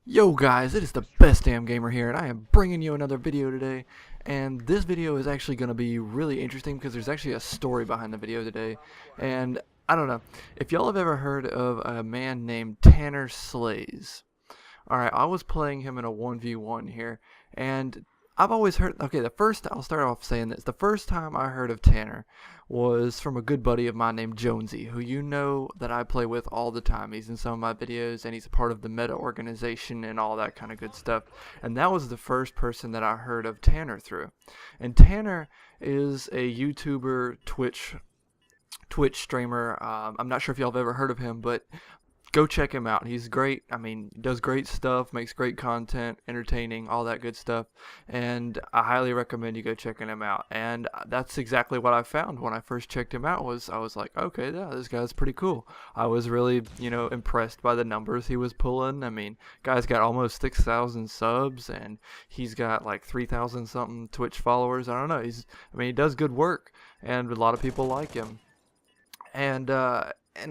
Yo guys, it is the best damn gamer here, and I am bringing you another video today. And this video is actually going to be really interesting because there's actually a story behind the video today. And I don't know if y'all have ever heard of a man named Tanner Slays. Alright, I was playing him in a 1v1 here, and I've always heard, okay, I'll start off saying this. The first time I heard of Tanner was from a good buddy of mine named Jonesy, who you know that I play with all the time. He's in some of my videos, and he's a part of the Meta organization and all that kind of good stuff. And that was the first person that I heard of Tanner through. And Tanner is a YouTuber, Twitch streamer. I'm not sure if y'all have ever heard of him, but go check him out. He's great. I mean, does great stuff, makes great content, entertaining, all that good stuff. And I highly recommend you go checking him out. And that's exactly what I found when I first checked him out. I was like, okay, yeah, this guy's pretty cool. I was really, impressed by the numbers he was pulling. I mean, guy's got almost 6,000 subs, and he's got like 3,000 something Twitch followers. I don't know. He does good work, and a lot of people like him. And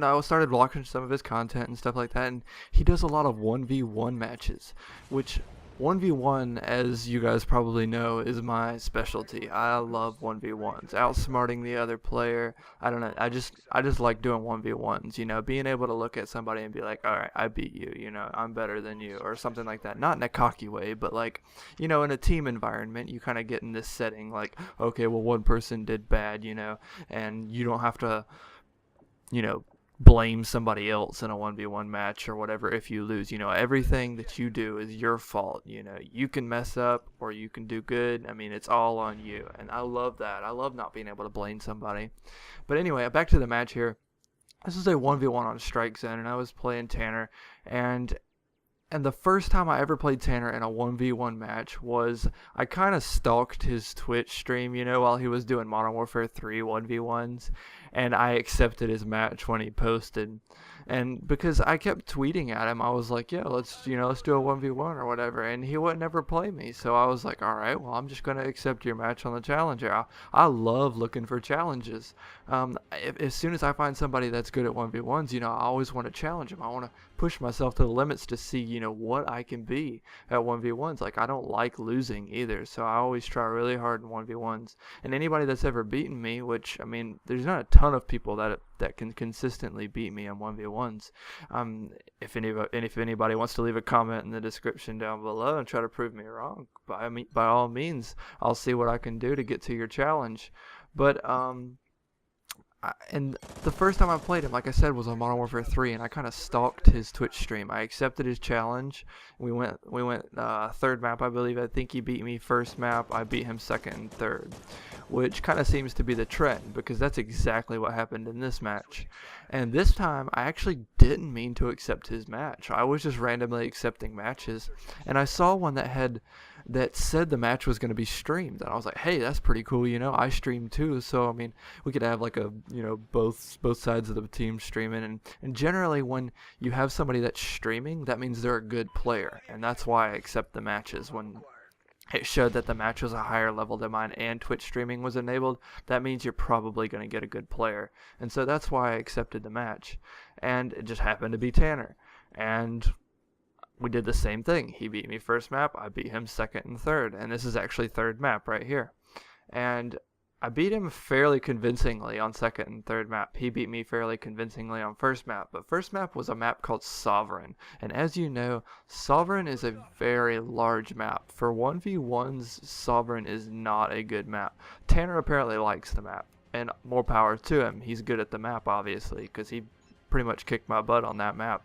I started watching some of his content and stuff like that, and he does a lot of 1v1 matches, which 1v1, as you guys probably know, is my specialty. I love 1v1s, outsmarting the other player. I don't know, I just like doing 1v1s, being able to look at somebody and be like, alright, I beat you, I'm better than you, or something like that. Not in a cocky way, but like, in a team environment, you kind of get in this setting, like, okay, well, one person did bad, and you don't have to blame somebody else in a 1v1 match or whatever if you lose. Everything that you do is your fault. You can mess up or you can do good. It's all on you. And I love that. I love not being able to blame somebody. But anyway, back to the match here. This is a 1v1 on Strike Zone, and I was playing Tanner, and the first time I ever played Tanner in a 1v1 match was I kind of stalked his Twitch stream, while he was doing Modern Warfare 3 1v1s, and I accepted his match when he posted. And because I kept tweeting at him, I was like, yeah, let's do a 1v1 or whatever, and he would never play me. So I was like, all right, well, I'm just going to accept your match on the Challenger. I love looking for challenges. As soon as I find somebody that's good at 1v1s, I always want to challenge him. I want to push myself to the limits to see, what I can be at 1v1s. Like, I don't like losing either, so I always try really hard in 1v1s. And anybody that's ever beaten me, which, there's not a ton of people that can consistently beat me in 1v1s. If anybody wants to leave a comment in the description down below and try to prove me wrong, by all means, I'll see what I can do to get to your challenge. But and the first time I played him, like I said, was on Modern Warfare 3, and I kind of stalked his Twitch stream. I accepted his challenge. We went third map, I believe. I think he beat me first map. I beat him second and third, which kind of seems to be the trend, because that's exactly what happened in this match. And this time, I actually didn't mean to accept his match. I was just randomly accepting matches, and I saw one that said the match was going to be streamed, and I was like, hey, that's pretty cool, I stream too, so we could have like a both sides of the team streaming, and generally when you have somebody that's streaming, that means they're a good player, and that's why I accept the matches. When it showed that the match was a higher level than mine and Twitch streaming was enabled, that means you're probably going to get a good player, and so that's why I accepted the match. And it just happened to be Tanner, and we did the same thing. He beat me first map, I beat him second and third, and this is actually third map right here. And I beat him fairly convincingly on second and third map. He beat me fairly convincingly on first map, but first map was a map called Sovereign. And as you know, Sovereign is a very large map. For 1v1s, Sovereign is not a good map. Tanner apparently likes the map, and more power to him. He's good at the map, obviously, because he pretty much kicked my butt on that map.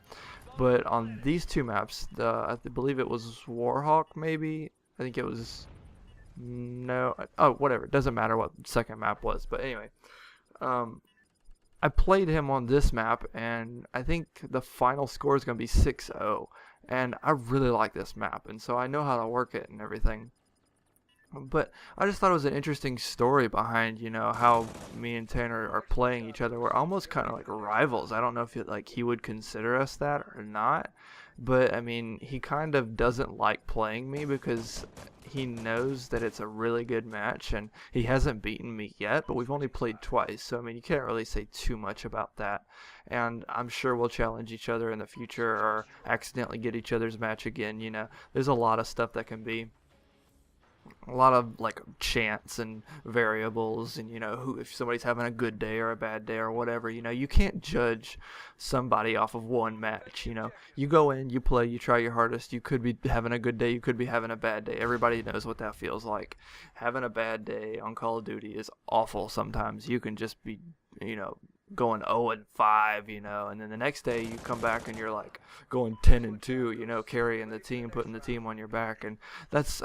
But on these two maps, I believe it was Warhawk, maybe? I think it was... No. Oh, whatever. It doesn't matter what the second map was. But anyway, I played him on this map, and I think the final score is going to be 6-0. And I really like this map, and so I know how to work it and everything. But I just thought it was an interesting story behind, how me and Tanner are playing each other. We're almost kind of like rivals. I don't know if he would consider us that or not. But, he kind of doesn't like playing me because he knows that it's a really good match, and he hasn't beaten me yet, but we've only played twice, so I mean, you can't really say too much about that. And I'm sure we'll challenge each other in the future or accidentally get each other's match again. There's a lot of stuff that can be a lot of like chance and variables, and who, if somebody's having a good day or a bad day or whatever. You can't judge somebody off of one match. You go in, you play, you try your hardest. You could be having a good day, you could be having a bad day. Everybody knows what that feels like. Having a bad day on Call of Duty is awful. Sometimes you can just be going 0-5, and then the next day you come back and you're like going 10-2, carrying the team, putting the team on your back. And that's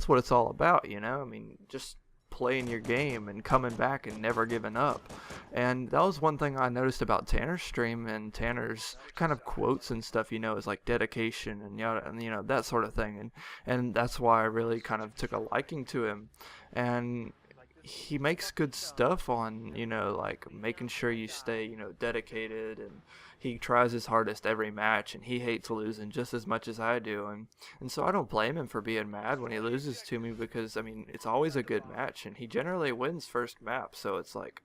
what it's all about. Just playing your game and coming back and never giving up. And that was one thing I noticed about Tanner's stream, and Tanner's kind of quotes and stuff, is like dedication and that sort of thing. And that's why I really kind of took a liking to him. And he makes good stuff on, like making sure you stay, dedicated, and he tries his hardest every match, and he hates losing just as much as I do. And so I don't blame him for being mad when he loses to me, because, it's always a good match, and he generally wins first map. So it's like,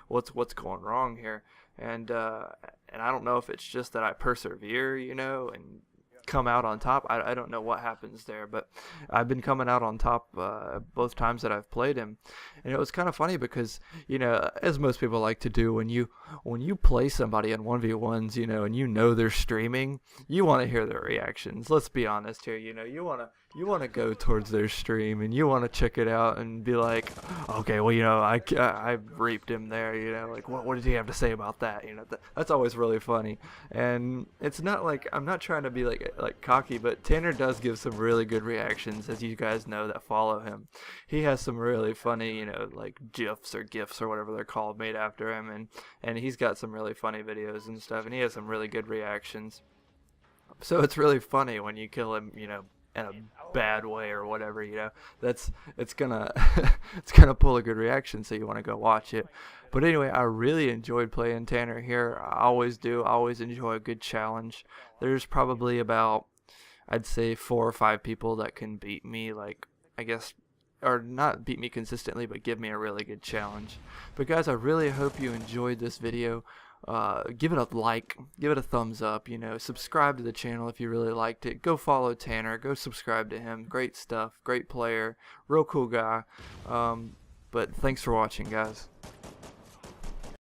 what's going wrong here? And I don't know if it's just that I persevere, and come out on top. I don't know what happens there, but I've been coming out on top both times that I've played him. And it was kind of funny because, as most people like to do, when you play somebody in 1v1s, and they're streaming, you want to hear their reactions. Let's be honest here. You want to go towards their stream, and you want to check it out and be like, okay, well, I reaped him there, like what did he have to say about that? That's always really funny. And it's not like I'm not trying to be like cocky, but Tanner does give some really good reactions, as you guys know that follow him. He has some really funny, like GIFs or GIFs or whatever they're called, made after him, and he's got some really funny videos and stuff, and he has some really good reactions. So it's really funny when you kill him, in a bad way or whatever. It's gonna it's gonna pull a good reaction, so you want to go watch it. But anyway, I really enjoyed playing Tanner here. I always do. I always enjoy a good challenge. There's probably about, I'd say, 4 or 5 people that can beat me, like, I guess, or not beat me consistently, but give me a really good challenge. But guys, I really hope you enjoyed this video. Give it a like, give it a thumbs up, subscribe to the channel if you really liked it. Go follow Tanner, go subscribe to him. Great stuff, great player, real cool guy. But thanks for watching, guys.